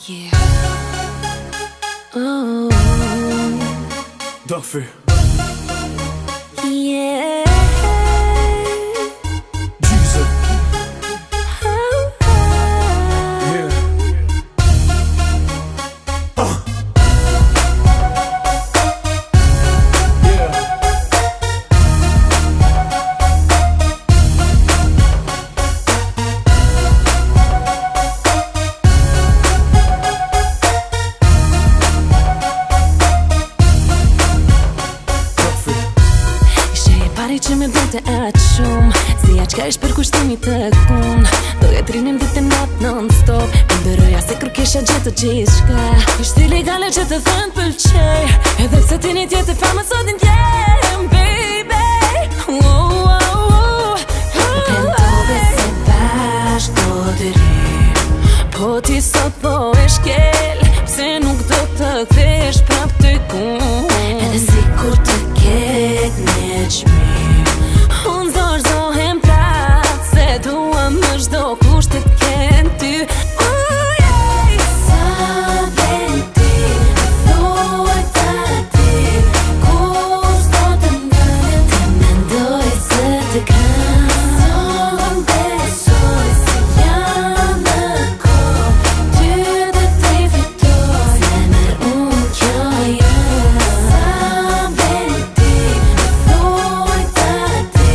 Yeah. Oh. Duffy. Yeah. Jesus. Oh. Yeah. Yeah. Që me vete atë shumë Si aq ka ish për kushtimi të kun Do e trinim dite natë non-stop Më ndërëja se kërkesha gjithë gjithë shka Ishtë ilegale që të thënë pëlqej Edhe pse ti një tjetë e famë sot në djem Baby Më pendove se bashk do të ri Po ti sot po e shkel Pse nuk do të kthesh prap të kun Edhe si kur të ket një qmi Unë zorzohem prap Se dua më shdo kushtet ken ty Sa vjen ti Thuaj ta ti Kur s'do të ndalem Të mendoj se të kam Son besoj se jam në kohë Ty dhe ti fitoj Zemër unë kjo jam Sa vjen ti Thuaj ta ti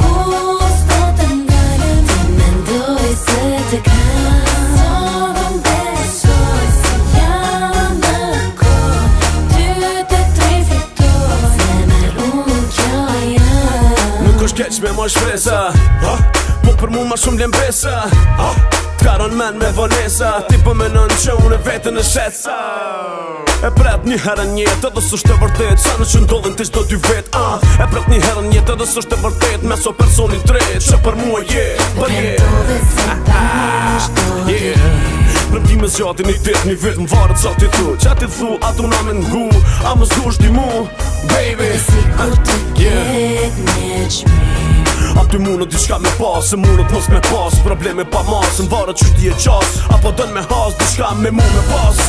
Kur s'do të ndalem Të mendoj se të kam Son besoj se jam në kohë Ty dhe ti fitoj Zemër unë kjo jam Nuk është keq me ma shpresa Po për mu ma shumë lembesa T'karon men me vonesa Ti po menon që unë e vetën e shetsa E pret një herën jetë edhe s'është e vërtet Sa në që ndodhin t'i qdo dy vet E pret një herën jetë edhe s'është e vërtet Me so personi tret që për mua Për Pendove se bashk do të ri Premtime zgjati një dit një vit Më varet sa ti thu Qa ti thu a du na me ngu A më zgush di mu Baby Si kur të ket një qmi A ty munët diçka me pas Se munët mos me pas Probleme pa mas Më varet qështë ti e qas Apo dën me has Diçka me mu me pas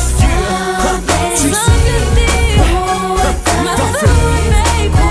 Sa vjen ti Thuaj ta ti